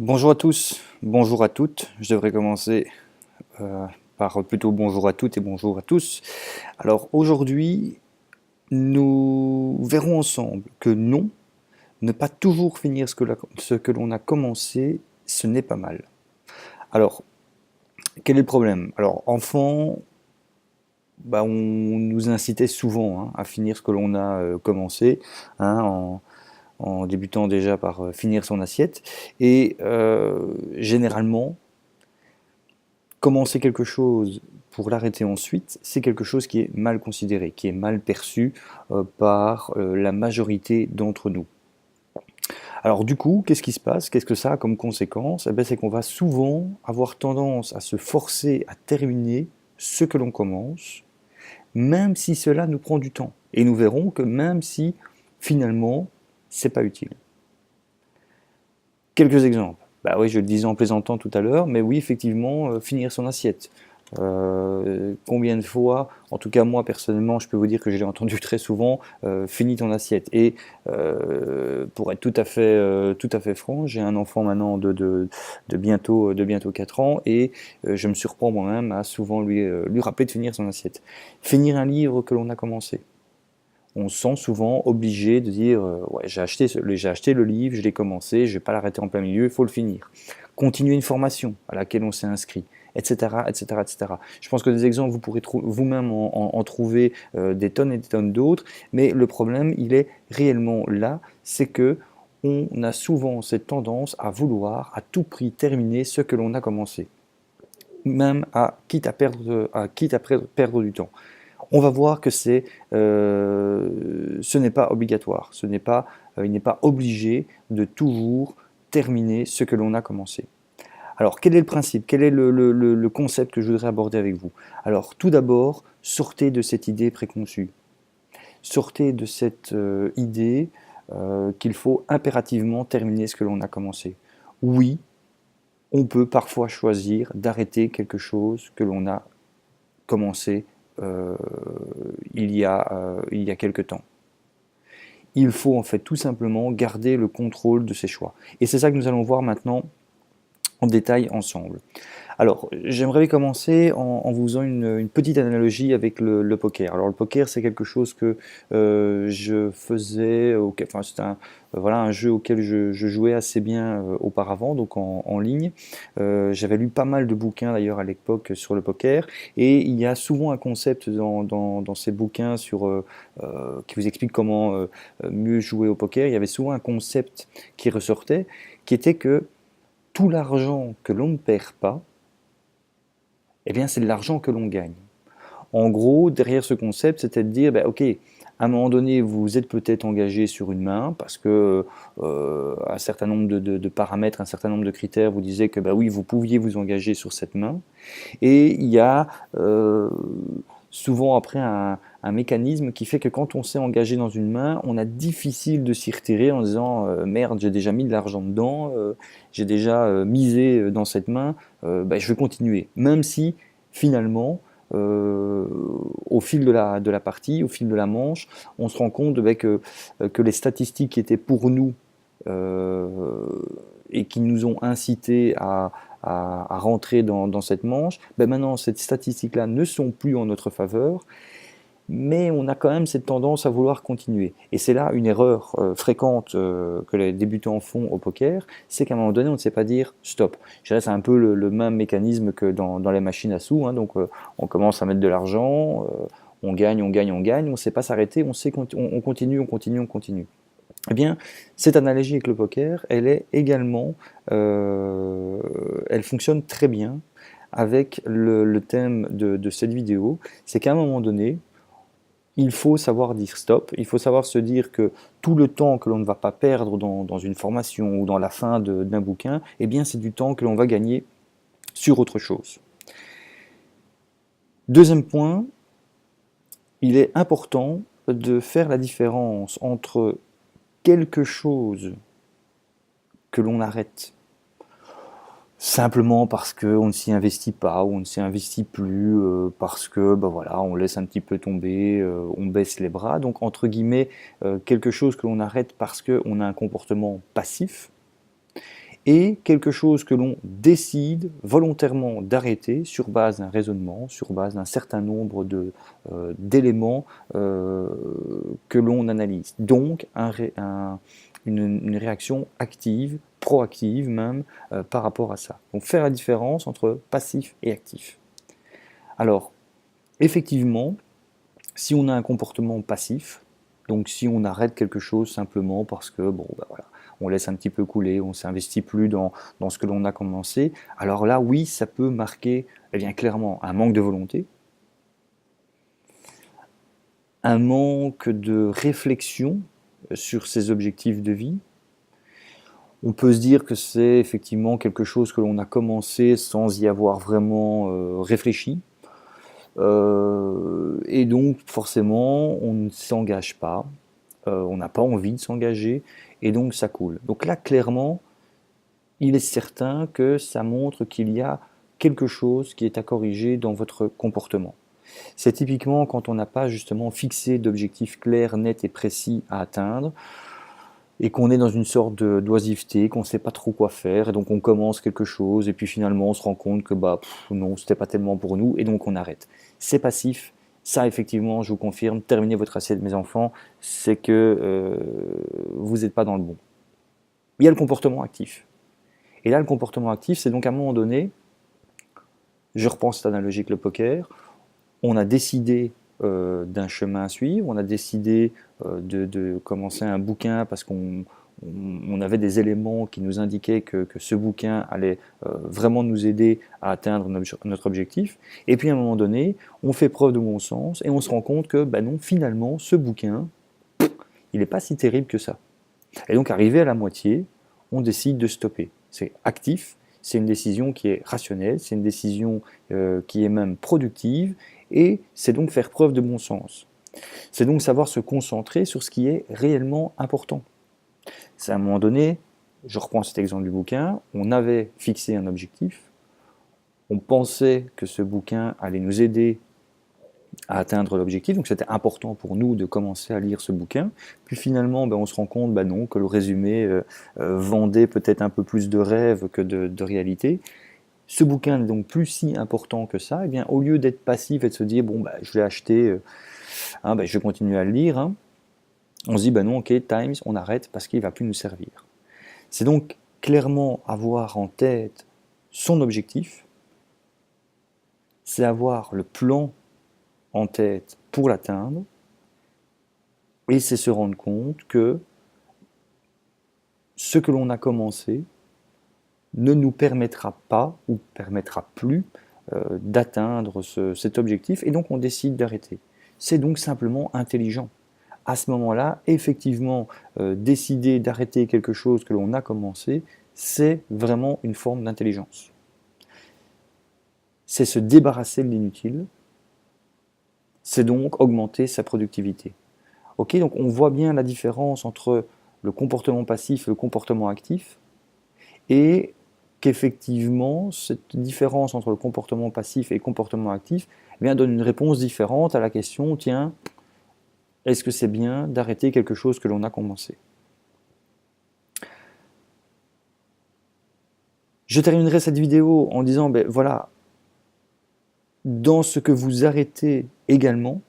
Bonjour à tous, bonjour à toutes. Je devrais commencer par plutôt bonjour à toutes et bonjour à tous. Alors aujourd'hui, nous verrons ensemble que non, ne pas toujours finir ce que l'on a commencé, ce n'est pas mal. Alors, quel est le problème? Alors, enfant, on nous incitait souvent à finir ce que l'on a commencé, en débutant déjà par finir son assiette. Et généralement, commencer quelque chose pour l'arrêter ensuite, c'est quelque chose qui est mal considéré, qui est mal perçu par la majorité d'entre nous. Alors du coup, qu'est-ce qui se passe? Qu'est-ce que ça a comme conséquence? Eh bien, c'est qu'on va souvent avoir tendance à se forcer à terminer ce que l'on commence, même si cela nous prend du temps. Et nous verrons que même si finalement, c'est pas utile. Quelques exemples. Bah oui, je le disais en plaisantant tout à l'heure, mais oui, effectivement, finir son assiette. Combien de fois, en tout cas moi personnellement, je peux vous dire que je l'ai entendu très souvent, finis ton assiette. Et pour être tout à fait franc, j'ai un enfant maintenant de bientôt 4 ans et je me surprends moi-même à souvent lui rappeler de finir son assiette. Finir un livre que l'on a commencé. On se sent souvent obligé de dire ouais, j'ai acheté le livre, je l'ai commencé, je ne vais pas l'arrêter en plein milieu, il faut le finir. Continuer une formation à laquelle on s'est inscrit, etc., etc., etc. Je pense que des exemples, vous pourrez vous-même en trouver des tonnes et des tonnes d'autres, mais le problème, il est réellement là, c'est que on a souvent cette tendance à vouloir à tout prix terminer ce que l'on a commencé, même quitte à perdre du temps. On va voir que ce n'est pas obligatoire, il n'est pas obligé de toujours terminer ce que l'on a commencé. Alors, quel est le principe? Quel est le concept que je voudrais aborder avec vous? Alors, tout d'abord, sortez de cette idée préconçue. Sortez de cette idée qu'il faut impérativement terminer ce que l'on a commencé. Oui, on peut parfois choisir d'arrêter quelque chose que l'on a commencé euh, il y a quelque temps. Il faut en fait tout simplement garder le contrôle de ses choix. Et c'est ça que nous allons voir maintenant en détail ensemble. Alors, j'aimerais commencer en vous faisant une petite analogie avec le poker. Alors, le poker, c'est quelque chose que je faisais, enfin, c'est voilà, un jeu auquel je jouais assez bien auparavant, donc en ligne. J'avais lu pas mal de bouquins d'ailleurs à l'époque sur le poker, et il y a souvent un concept dans ces bouquins qui vous explique comment mieux jouer au poker. Il y avait souvent un concept qui ressortait, qui était que tout l'argent que l'on ne perd pas, eh bien, c'est de l'argent que l'on gagne. En gros, derrière ce concept, c'était de dire, ok, à un moment donné, vous êtes peut-être engagé sur une main parce que un certain nombre de paramètres, un certain nombre de critères vous disaient que oui, vous pouviez vous engager sur cette main. Et il y a souvent après un mécanisme qui fait que quand on s'est engagé dans une main, on a difficile de s'y retirer en disant merde, j'ai déjà mis de l'argent dedans, j'ai déjà misé dans cette main, je vais continuer. Même si finalement, au fil de la partie, au fil de la manche, on se rend compte que les statistiques qui étaient pour nous et qui nous ont incités à rentrer dans cette manche, maintenant ces statistiques-là ne sont plus en notre faveur, mais on a quand même cette tendance à vouloir continuer. Et c'est là une erreur fréquente que les débutants font au poker, c'est qu'à un moment donné, on ne sait pas dire stop. Je dirais c'est un peu le même mécanisme que dans les machines à sous, donc on commence à mettre de l'argent, on gagne, on gagne, on gagne, on ne sait pas s'arrêter, on continue, on continue, on continue. Eh bien, cette analogie avec le poker, elle est également, elle fonctionne très bien avec le thème de cette vidéo, c'est qu'à un moment donné, il faut savoir dire stop, il faut savoir se dire que tout le temps que l'on ne va pas perdre dans une formation ou dans la fin d'un bouquin, eh bien c'est du temps que l'on va gagner sur autre chose. Deuxième point, il est important de faire la différence entre quelque chose que l'on arrête simplement parce qu'on ne s'y investit pas ou on ne s'y investit plus, parce que voilà, on laisse un petit peu tomber, on baisse les bras. Donc entre guillemets, quelque chose que l'on arrête parce qu'on a un comportement passif. et quelque chose que l'on décide volontairement d'arrêter sur base d'un raisonnement, sur base d'un certain nombre d'éléments que l'on analyse. Donc une réaction active, proactive même, par rapport à ça. Donc faire la différence entre passif et actif. Alors, effectivement, si on a un comportement passif, donc si on arrête quelque chose simplement parce que, bon, ben voilà, on laisse un petit peu couler, on ne s'investit plus dans ce que l'on a commencé, alors là, oui, ça peut marquer eh bien, clairement un manque de volonté, un manque de réflexion sur ses objectifs de vie. On peut se dire que c'est effectivement quelque chose que l'on a commencé sans y avoir vraiment réfléchi. Et donc forcément, on ne s'engage pas, on n'a pas envie de s'engager, et donc ça coule. Donc là, clairement, il est certain que ça montre qu'il y a quelque chose qui est à corriger dans votre comportement. C'est typiquement quand on n'a pas justement fixé d'objectifs clairs, nets et précis à atteindre, et qu'on est dans une sorte d'oisiveté, qu'on ne sait pas trop quoi faire, et donc on commence quelque chose, et puis finalement on se rend compte que non, c'était pas tellement pour nous, et donc on arrête. C'est passif, ça effectivement, je vous confirme, terminez votre assiette mes enfants, c'est que vous n'êtes pas dans le bon. Il y a le comportement actif. Et là, le comportement actif, c'est donc à un moment donné, je repense cette analogie avec le poker, on a décidé d'un chemin à suivre, on a décidé de commencer un bouquin parce qu'on avait des éléments qui nous indiquaient que ce bouquin allait vraiment nous aider à atteindre notre objectif. Et puis à un moment donné, on fait preuve de bon sens et on se rend compte que non, finalement, ce bouquin, il n'est pas si terrible que ça. Et donc arrivé à la moitié, on décide de stopper. C'est actif, c'est une décision qui est rationnelle, c'est une décision qui est même productive, et c'est donc faire preuve de bon sens. C'est donc savoir se concentrer sur ce qui est réellement important. C'est à un moment donné, je reprends cet exemple du bouquin, on avait fixé un objectif, on pensait que ce bouquin allait nous aider à atteindre l'objectif, donc c'était important pour nous de commencer à lire ce bouquin, puis finalement on se rend compte non, que le résumé vendait peut-être un peu plus de rêves que de réalité. Ce bouquin n'est donc plus si important que ça, et bien au lieu d'être passif et de se dire je l'ai acheté, je vais continuer à le lire, on se dit non, ok, times, on arrête parce qu'il ne va plus nous servir. C'est donc clairement avoir en tête son objectif, c'est avoir le plan en tête pour l'atteindre, et c'est se rendre compte que ce que l'on a commencé ne nous permettra pas ou permettra plus d'atteindre cet objectif, et donc on décide d'arrêter. C'est donc simplement intelligent. À ce moment-là, effectivement, décider d'arrêter quelque chose que l'on a commencé, c'est vraiment une forme d'intelligence. C'est se débarrasser de l'inutile, c'est donc augmenter sa productivité. Ok, donc on voit bien la différence entre le comportement passif et le comportement actif, et qu'effectivement, cette différence entre le comportement passif et le comportement actif donne une réponse différente à la question, tiens, est-ce que c'est bien d'arrêter quelque chose que l'on a commencé? Je terminerai cette vidéo en disant, voilà, dans ce que vous arrêtez également,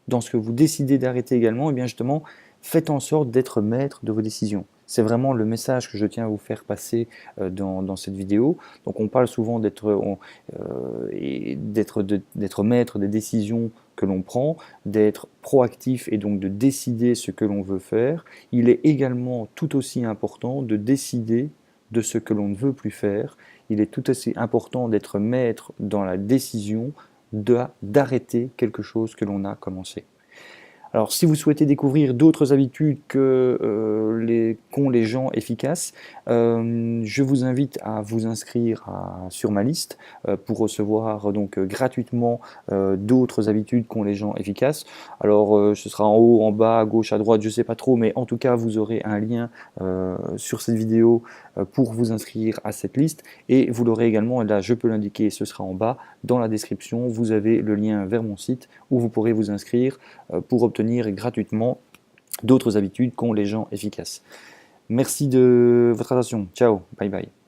dans ce que vous décidez d'arrêter également, justement, faites en sorte d'être maître de vos décisions. C'est vraiment le message que je tiens à vous faire passer dans cette vidéo. Donc on parle souvent d'être maître des décisions que l'on prend, d'être proactif et donc de décider ce que l'on veut faire. Il est également tout aussi important de décider de ce que l'on ne veut plus faire. Il est tout aussi important d'être maître dans la décision d'arrêter quelque chose que l'on a commencé. Alors, si vous souhaitez découvrir d'autres habitudes qu'ont les gens efficaces, je vous invite à vous inscrire sur ma liste pour recevoir donc gratuitement d'autres habitudes qu'ont les gens efficaces. Alors, ce sera en haut, en bas, à gauche, à droite, je ne sais pas trop, mais en tout cas, vous aurez un lien sur cette vidéo pour vous inscrire à cette liste, et vous l'aurez également, et là je peux l'indiquer, ce sera en bas, dans la description, vous avez le lien vers mon site où vous pourrez vous inscrire pour obtenir gratuitement d'autres habitudes qu'ont les gens efficaces. Merci de votre attention. Ciao, bye bye.